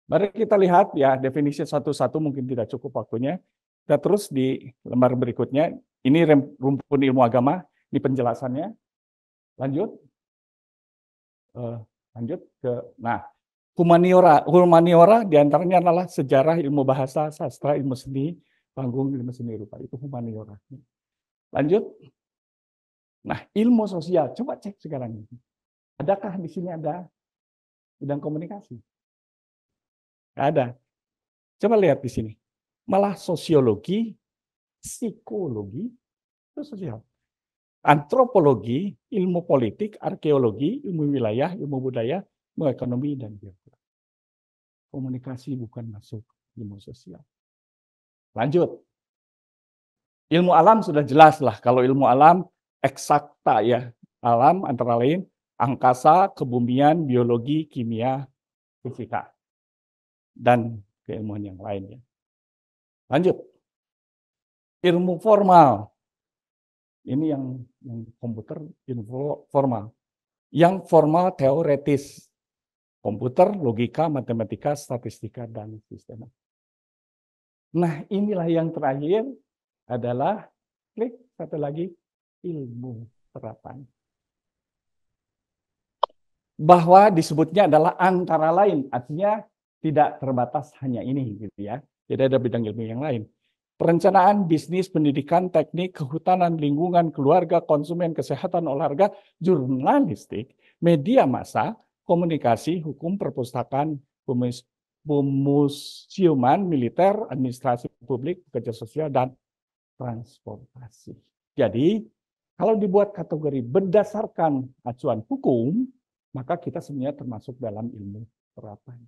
Mari kita lihat ya definisi satu-satu mungkin tidak cukup waktunya. Kita terus di lembar berikutnya. Ini rumpun ilmu agama, ini penjelasannya. Lanjut ke, nah, humaniora diantaranya adalah sejarah, ilmu bahasa, sastra, ilmu seni, panggung, ilmu seni rupa. Itu humaniora. Lanjut. Nah, ilmu sosial. Coba cek sekarang. Adakah di sini ada bidang komunikasi? Nggak ada. Coba lihat di sini. Malah sosiologi, psikologi, itu sosial. Antropologi, ilmu politik, arkeologi, ilmu wilayah, ilmu budaya, ilmu ekonomi, dan geografi. Komunikasi bukan masuk ilmu sosial. Lanjut. Ilmu alam sudah jelas lah. Kalau ilmu alam, eksakta ya. Alam antara lain angkasa, kebumian, biologi, kimia, fisika. Dan keilmuan yang lainnya. Lanjut. Ilmu formal. Ini yang komputer, ilmu formal. Yang formal teoretis. Komputer, logika, matematika, statistika, dan sistem. Nah, inilah yang terakhir adalah klik satu lagi ilmu terapan. Bahwa disebutnya adalah antara lain, artinya tidak terbatas hanya ini gitu ya. Tidak ada bidang ilmu yang lain. Perencanaan, bisnis, pendidikan, teknik, kehutanan, lingkungan, keluarga, konsumen, kesehatan, olahraga, jurnalistik, media massa, komunikasi, hukum, perpustakaan, pemusiuman, militer, administrasi publik, pekerja sosial, dan transportasi. Jadi, kalau dibuat kategori berdasarkan acuan hukum, maka kita sebenarnya termasuk dalam ilmu terapan.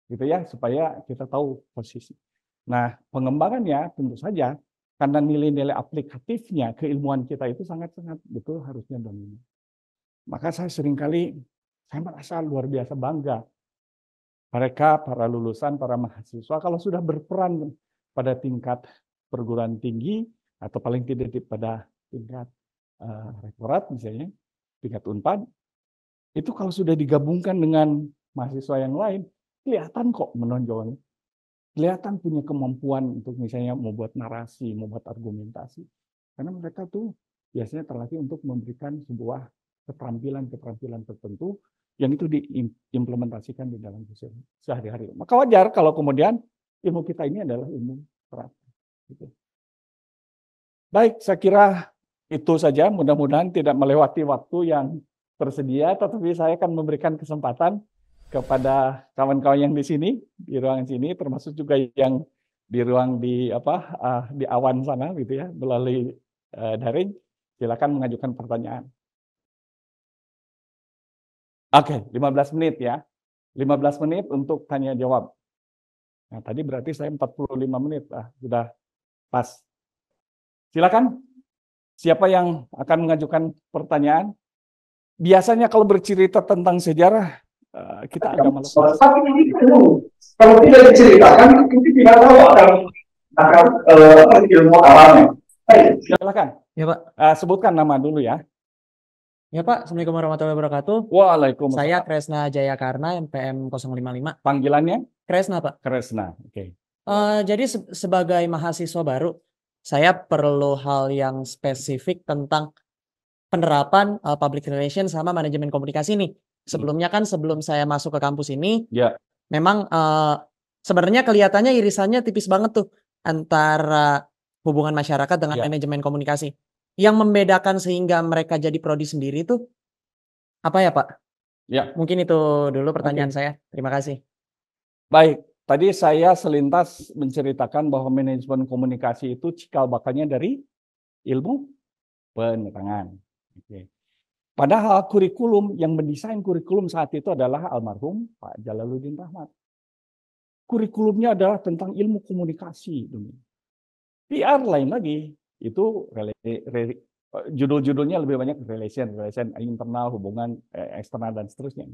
Gitu ya, supaya kita tahu posisi. Nah, pengembangannya tentu saja karena nilai-nilai aplikatifnya keilmuan kita itu sangat-sangat betul harusnya dominan. Maka saya merasa luar biasa bangga. Mereka, para lulusan, para mahasiswa, kalau sudah berperan pada tingkat perguruan tinggi, atau paling tidak pada tingkat rektorat misalnya, tingkat Unpad, itu kalau sudah digabungkan dengan mahasiswa yang lain, kelihatan kok menonjolnya. Kelihatan punya kemampuan untuk misalnya membuat narasi, membuat argumentasi. Karena mereka tuh biasanya terlatih untuk memberikan sebuah keterampilan-keterampilan tertentu yang itu diimplementasikan di dalam sehari-hari. Maka wajar kalau kemudian ilmu kita ini adalah ilmu terapan. Gitu. Baik, saya kira itu saja. Mudah-mudahan tidak melewati waktu yang tersedia, tetapi saya akan memberikan kesempatan kepada kawan-kawan yang di sini, di ruangan sini, termasuk juga yang di ruang di awan sana, gitu ya, melalui daring. Silakan mengajukan pertanyaan. Oke, 15 menit ya. 15 menit untuk tanya jawab. Nah, tadi berarti saya 45 menit. Sudah pas. Silakan. Siapa yang akan mengajukan pertanyaan? Biasanya kalau bercerita tentang sejarah, kita agak malas. Kalau tidak diceritakan, kita tidak tahu akan ilmu alamnya. Silakan. Ya Pak. Sebutkan nama dulu ya. Ya Pak, Assalamualaikum warahmatullahi wabarakatuh. Waalaikumsalam. Saya Kresna Jayakarna, NPM 055. Panggilannya? Kresna Pak. Kresna, oke. Jadi sebagai mahasiswa baru, saya perlu hal yang spesifik tentang penerapan public relation sama manajemen komunikasi nih. Sebelumnya kan sebelum saya masuk ke kampus ini, Ya. memang sebenarnya kelihatannya irisannya tipis banget tuh antara hubungan masyarakat dengan Ya. manajemen komunikasi. Yang membedakan sehingga mereka jadi prodi sendiri tuh apa ya Pak? Ya. Mungkin itu dulu pertanyaan saya. Terima kasih. Baik, tadi saya selintas menceritakan bahwa manajemen komunikasi itu cikal bakalnya dari ilmu penerangan. Oke. Padahal kurikulum yang mendesain kurikulum saat itu adalah almarhum Pak Jalaluddin Rahmat. Kurikulumnya adalah tentang ilmu komunikasi. PR lain lagi. Itu judul-judulnya lebih banyak relation internal, hubungan eksternal dan seterusnya.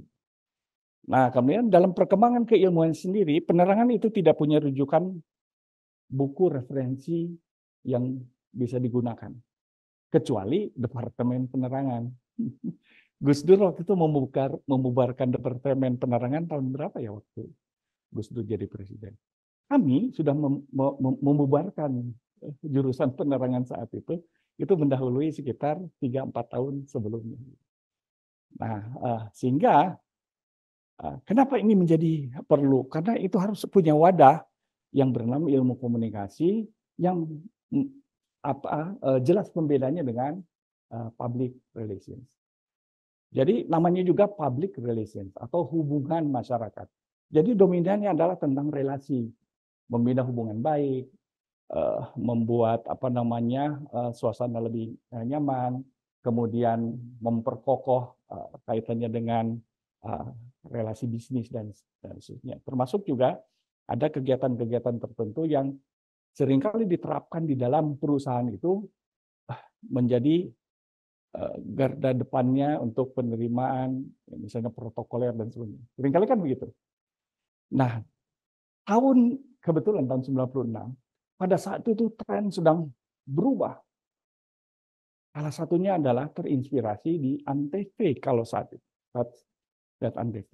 Nah, kemudian dalam perkembangan keilmuan sendiri, penerangan itu tidak punya rujukan buku referensi yang bisa digunakan, kecuali Departemen Penerangan. Gus Dur waktu itu membubarkan Departemen Penerangan tahun berapa ya waktu Gus Dur jadi presiden. Kami sudah membubarkan jurusan penerangan saat itu mendahului sekitar 3-4 tahun sebelumnya. Nah, sehingga kenapa ini menjadi perlu? Karena itu harus punya wadah yang bernama ilmu komunikasi yang jelas pembedanya dengan public relations. Jadi namanya juga public relations atau hubungan masyarakat. Jadi dominannya adalah tentang relasi, membina hubungan baik, membuat suasana lebih nyaman, kemudian memperkokoh kaitannya dengan relasi bisnis dan seterusnya. Termasuk juga ada kegiatan-kegiatan tertentu yang seringkali diterapkan di dalam perusahaan itu menjadi garda depannya untuk penerimaan, misalnya protokoler dan sebagainya. Seringkali kan begitu. Nah, kebetulan tahun 96, pada saat itu tren sedang berubah. Salah satunya adalah terinspirasi di Antv kalau saat itu. Lihat Antv.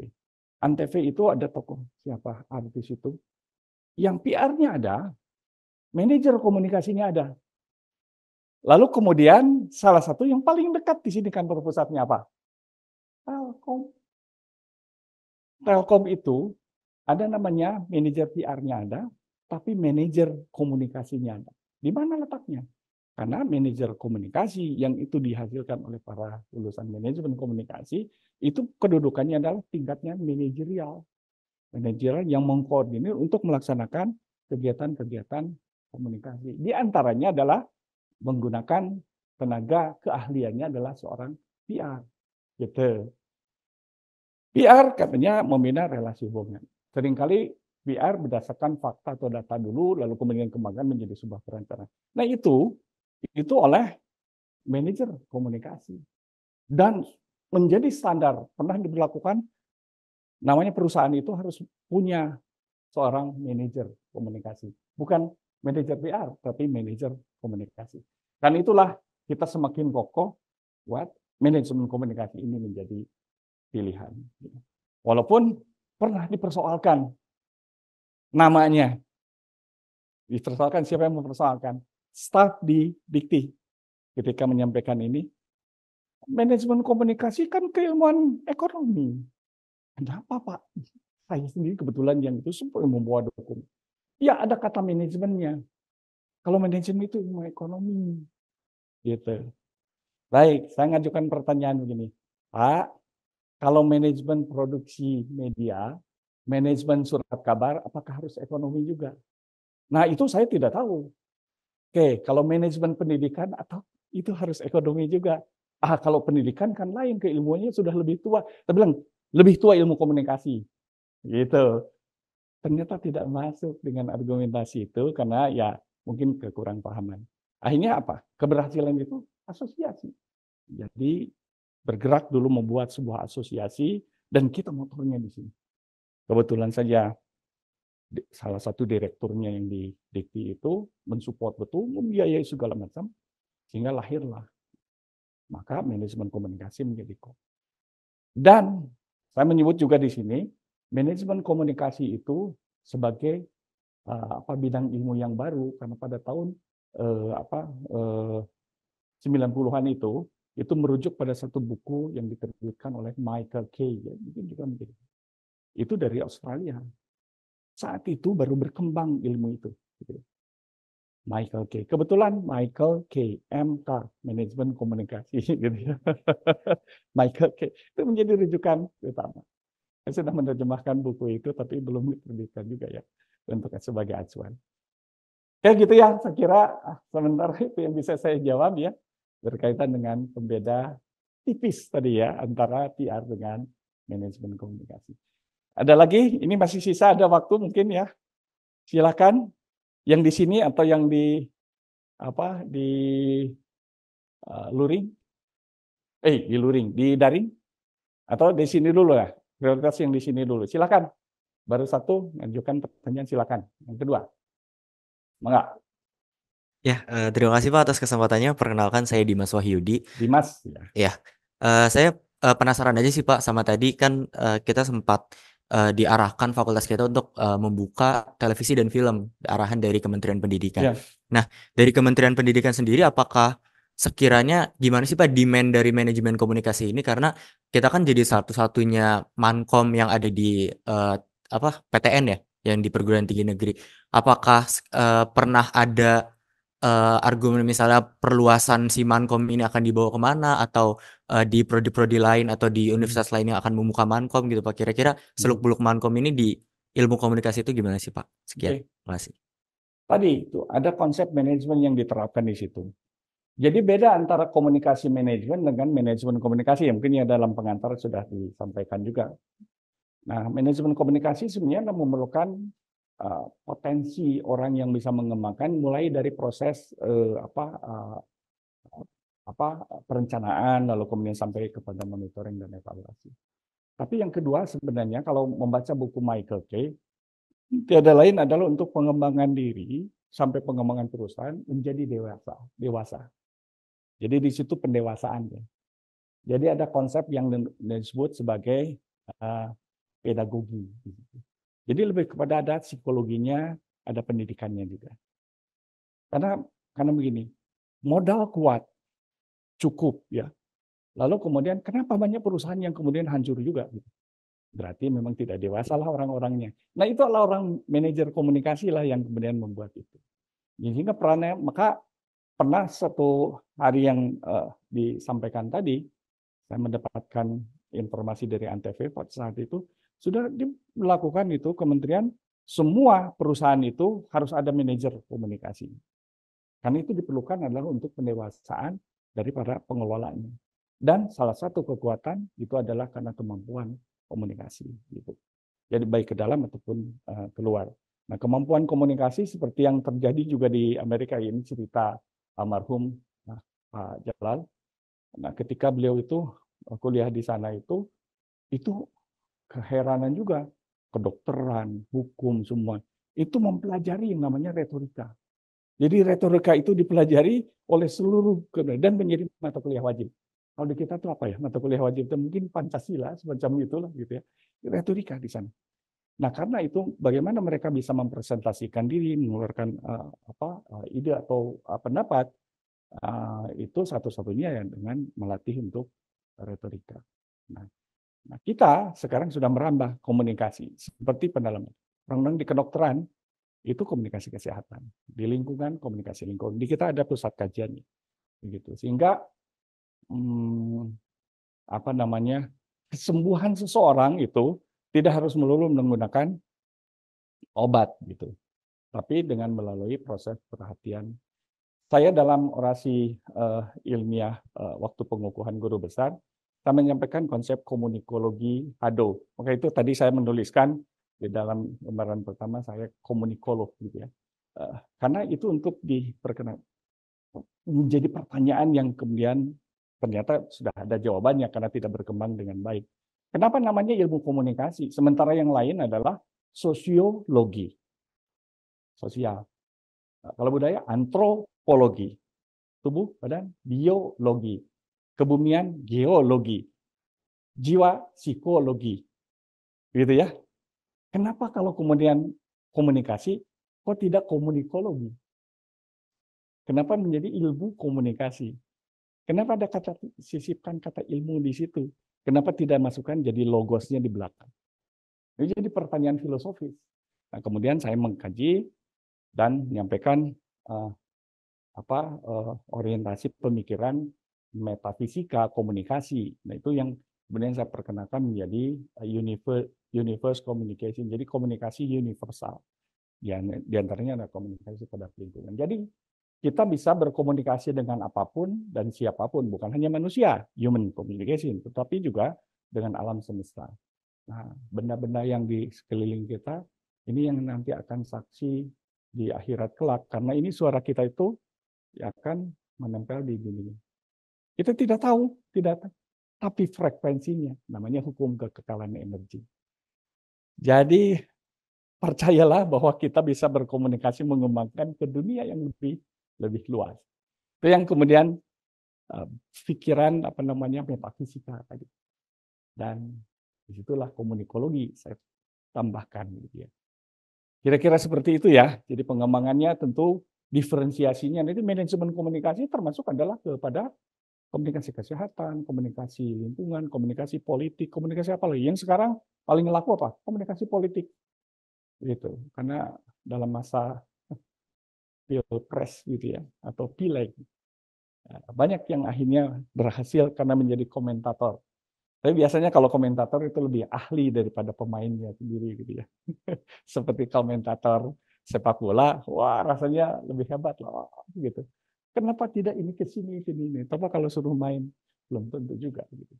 Antv itu ada tokoh siapa artis itu, yang PR-nya ada, manajer komunikasinya ada. Lalu kemudian salah satu yang paling dekat di sini kantor pusatnya apa? Telkom. Telkom itu ada namanya manajer PR-nya ada, tapi manajer komunikasinya ada. Di mana letaknya? Karena manajer komunikasi yang itu dihasilkan oleh para lulusan manajemen komunikasi, itu kedudukannya adalah tingkatnya manajerial. Manajerial yang mengkoordinir untuk melaksanakan kegiatan-kegiatan komunikasi. Di antaranya adalah menggunakan tenaga keahliannya adalah seorang PR. Gitu. PR katanya membina relasi hubungan. Seringkali PR berdasarkan fakta atau data dulu, lalu kemudian kembangkan menjadi sebuah perencanaan. Nah itu oleh manajer komunikasi. Dan menjadi standar, pernah diberlakukan, namanya perusahaan itu harus punya seorang manajer komunikasi. Bukan manajer PR, tapi manajer komunikasi. Dan itulah kita semakin kokoh buat manajemen komunikasi ini menjadi pilihan. Walaupun pernah dipersoalkan namanya. Dipersoalkan, siapa yang mempersoalkan? Staf di Dikti ketika menyampaikan ini. Manajemen komunikasi kan keilmuan ekonomi. Kenapa Pak? Saya sendiri kebetulan yang itu sempat membawa dokumen. Ya ada kata manajemennya. Kalau manajemen itu ilmu ekonomi. Gitu. Baik, saya ngajukan pertanyaan begini. Pak, kalau manajemen produksi media, manajemen surat kabar, apakah harus ekonomi juga? Nah, itu saya tidak tahu. Oke, kalau manajemen pendidikan atau itu harus ekonomi juga. Kalau pendidikan kan lain, keilmuannya sudah lebih tua. Saya bilang, lebih tua ilmu komunikasi, gitu. Ternyata tidak masuk dengan argumentasi itu karena ya mungkin kekurang pahaman. Akhirnya apa? Keberhasilan itu asosiasi. Jadi bergerak dulu membuat sebuah asosiasi dan kita motornya di sini. Kebetulan saja salah satu direkturnya yang di Dikti itu mensupport betul, membiayai segala macam, sehingga lahirlah. Maka manajemen komunikasi menjadi core. Dan saya menyebut juga di sini, manajemen komunikasi itu sebagai bidang ilmu yang baru, karena pada tahun 90-an itu merujuk pada satu buku yang diterbitkan oleh Michael Kay, ya, mungkin juga menjadi. Itu dari Australia. Saat itu baru berkembang ilmu itu. Gitu. Michael Kay. Kebetulan Michael Kay, MK, Manajemen Komunikasi. Gitu ya. Michael Kay. Itu menjadi rujukan utama. Saya sudah menerjemahkan buku itu, tapi belum diterbitkan juga ya, untuk sebagai acuan. Kayak gitu ya, saya kira sementara itu yang bisa saya jawab ya, berkaitan dengan pembeda tipis tadi ya, antara PR dengan manajemen komunikasi. Ada lagi? Ini masih sisa, ada waktu mungkin ya. Silakan yang di sini atau yang di luring, di luring, di daring, atau di sini dulu ya. Prioritas yang di sini dulu. Silakan. Baru satu, mengajukan pertanyaan silakan. Yang kedua, enggak. Ya, terima kasih Pak atas kesempatannya. Perkenalkan saya Dimas Wahyudi. Dimas. Ya. Ya, saya penasaran aja sih Pak sama tadi kan kita sempat diarahkan fakultas kita untuk membuka televisi dan film, arahan dari Kementerian Pendidikan. Ya. Nah, dari Kementerian Pendidikan sendiri apakah sekiranya gimana sih Pak demand dari manajemen komunikasi ini, karena kita kan jadi satu-satunya mankom yang ada di PTN ya, yang di perguruan tinggi negeri. Apakah pernah ada argumen misalnya perluasan si mankom ini akan dibawa kemana, atau di prodi-prodi lain atau di universitas lain yang akan membuka mankom gitu Pak? Kira-kira seluk-beluk mankom ini di ilmu komunikasi itu gimana sih Pak? Sekian, terima kasih. Tadi itu ada konsep manajemen yang diterapkan di situ. Jadi beda antara komunikasi manajemen dengan manajemen komunikasi, yang mungkin ya dalam pengantar sudah disampaikan juga. Nah, manajemen komunikasi sebenarnya memerlukan potensi orang yang bisa mengembangkan, mulai dari proses perencanaan, lalu kemudian sampai kepada monitoring dan evaluasi. Tapi yang kedua sebenarnya kalau membaca buku Michael Kay, tiada lain adalah untuk pengembangan diri sampai pengembangan perusahaan menjadi dewasa. Jadi di situ pendewasaan ya. Jadi ada konsep yang disebut sebagai pedagogi. Jadi lebih kepada ada psikologinya, ada pendidikannya juga. Karena begini, modal kuat, cukup ya. Lalu kemudian kenapa banyak perusahaan yang kemudian hancur juga? Berarti memang tidak dewasa lah orang-orangnya. Nah itu adalah orang manajer komunikasi lah yang kemudian membuat itu. Sehingga perannya, maka pernah satu hari yang disampaikan tadi, saya mendapatkan informasi dari Antv pada saat itu, sudah dilakukan itu kementerian, semua perusahaan itu harus ada manajer komunikasi. Karena itu diperlukan adalah untuk pendewasaan dari para pengelolanya. Dan salah satu kekuatan itu adalah karena kemampuan komunikasi. Gitu. Jadi baik ke dalam ataupun keluar. Nah, kemampuan komunikasi seperti yang terjadi juga di Amerika, ini cerita almarhum Pak Jalal. Nah, ketika beliau itu kuliah di sana itu keheranan juga, kedokteran, hukum semua itu mempelajari yang namanya retorika. Jadi retorika itu dipelajari oleh seluruh dan menjadi mata kuliah wajib. Kalau di kita itu apa ya? Mata kuliah wajib itu mungkin Pancasila semacam itulah gitu ya. Retorika di sana. Nah, karena itu bagaimana mereka bisa mempresentasikan diri, mengeluarkan ide atau pendapat, itu satu-satunya ya dengan melatih untuk retorika. Nah, kita sekarang sudah merambah komunikasi seperti pendalaman. Orang-orang di kedokteran itu komunikasi kesehatan, di lingkungan komunikasi lingkungan. Di kita ada pusat kajian, begitu. Sehingga kesembuhan seseorang itu tidak harus melulu menggunakan obat, gitu. Tapi dengan melalui proses perhatian. Saya dalam orasi ilmiah waktu pengukuhan guru besar saya menyampaikan konsep komunikologi Hado. Maka itu tadi saya menuliskan di dalam lembaran pertama saya komunikolog gitu ya. Karena itu untuk diperkenalkan menjadi pertanyaan yang kemudian ternyata sudah ada jawabannya karena tidak berkembang dengan baik. Kenapa namanya ilmu komunikasi? Sementara yang lain adalah sosiologi, sosial. Kalau budaya, antropologi, tubuh, badan, biologi, kebumian, geologi, jiwa, psikologi, gitu ya. Kenapa kalau kemudian komunikasi, kok tidak komunikologi? Kenapa menjadi ilmu komunikasi? Kenapa ada kata sisipkan kata ilmu di situ? Kenapa tidak masukkan jadi logosnya di belakang? Ini jadi pertanyaan filosofis. Nah, kemudian saya mengkaji dan menyampaikan orientasi pemikiran metafisika komunikasi. Nah, itu yang kemudian saya perkenalkan menjadi universe communication. Jadi komunikasi universal. Di antaranya ada komunikasi pada lingkungan. Jadi kita bisa berkomunikasi dengan apapun dan siapapun, bukan hanya manusia, human communication, tetapi juga dengan alam semesta. Nah, benda-benda yang di sekeliling kita, ini yang nanti akan saksi di akhirat kelak, karena ini suara kita itu akan menempel di dunia. Kita tidak tahu, tapi frekuensinya, namanya hukum kekekalan energi. Jadi, percayalah bahwa kita bisa berkomunikasi mengembangkan ke dunia yang lebih luas. Itu yang kemudian pikiran metafisika tadi. Dan disitulah komunikologi saya tambahkan gitu ya. Kira-kira seperti itu ya. Jadi pengembangannya tentu diferensiasinya nanti manajemen komunikasi termasuk adalah kepada komunikasi kesehatan, komunikasi lingkungan, komunikasi politik, komunikasi apa lagi. Yang sekarang paling laku apa? Komunikasi politik. Gitu. Karena dalam masa pilpres gitu ya, atau pileg. Banyak yang akhirnya berhasil karena menjadi komentator. Tapi biasanya kalau komentator itu lebih ahli daripada pemainnya sendiri gitu ya. Seperti komentator sepak bola, wah rasanya lebih hebat loh gitu. Kenapa tidak ini ke sini. Tapi kalau suruh main belum tentu juga gitu.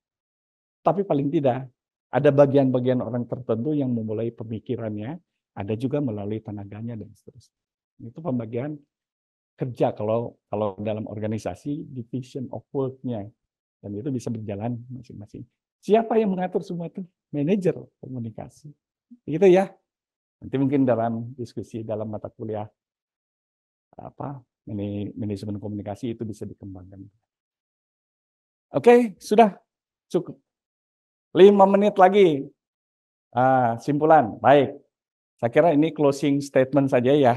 Tapi paling tidak ada bagian-bagian orang tertentu yang memulai pemikirannya, ada juga melalui tenaganya dan seterusnya. Itu pembagian kerja kalau dalam organisasi division of work-nya, dan itu bisa berjalan masing-masing. Siapa yang mengatur semua itu? Manajer komunikasi. Gitu ya. Nanti mungkin dalam diskusi dalam mata kuliah manajemen komunikasi itu bisa dikembangkan. Oke, sudah cukup. 5 menit lagi. Simpulan, baik. Saya kira ini closing statement saja ya,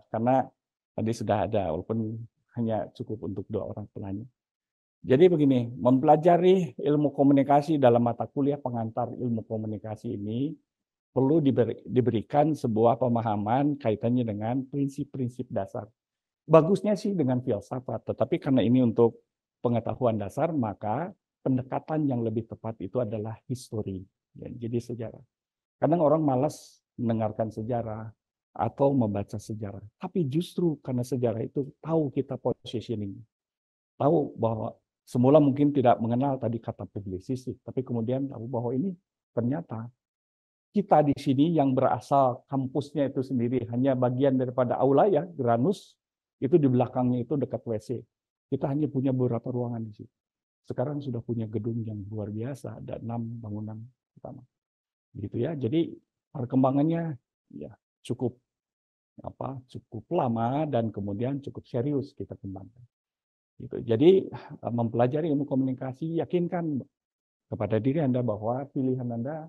karena tadi sudah ada, walaupun hanya cukup untuk 2 orang penanya. Jadi begini, mempelajari ilmu komunikasi dalam mata kuliah pengantar ilmu komunikasi ini perlu diberikan sebuah pemahaman kaitannya dengan prinsip-prinsip dasar. Bagusnya sih dengan filsafat, tetapi karena ini untuk pengetahuan dasar, maka pendekatan yang lebih tepat itu adalah history, ya, jadi sejarah. Kadang orang malas mendengarkan sejarah atau membaca sejarah, tapi justru karena sejarah itu tahu kita positioning, tahu bahwa semula mungkin tidak mengenal tadi kata publisistik, tapi kemudian tahu bahwa ini ternyata kita di sini yang berasal kampusnya itu sendiri hanya bagian daripada aula ya, Granus, itu di belakangnya itu dekat WC. Kita hanya punya beberapa ruangan di situ. Sekarang sudah punya gedung yang luar biasa, ada 6 bangunan utama. Gitu ya. Jadi perkembangannya ya cukup lama dan kemudian cukup serius kita kembangkan. Gitu. Jadi mempelajari ilmu komunikasi, yakinkan kepada diri Anda bahwa pilihan Anda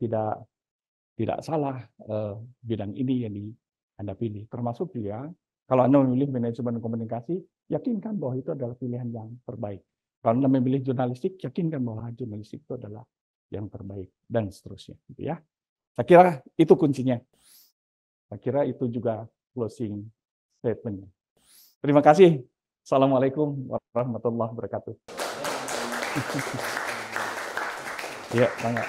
tidak salah bidang ini yang Anda pilih. Termasuk juga kalau Anda memilih manajemen komunikasi, yakinkan bahwa itu adalah pilihan yang terbaik. Kalau Anda memilih jurnalistik, yakinkan bahwa jurnalistik itu adalah yang terbaik dan seterusnya. Gitu ya. Saya kira itu kuncinya. Saya kira itu juga closing statement-nya. Terima kasih. Assalamualaikum warahmatullahi wabarakatuh. Ya, sangat.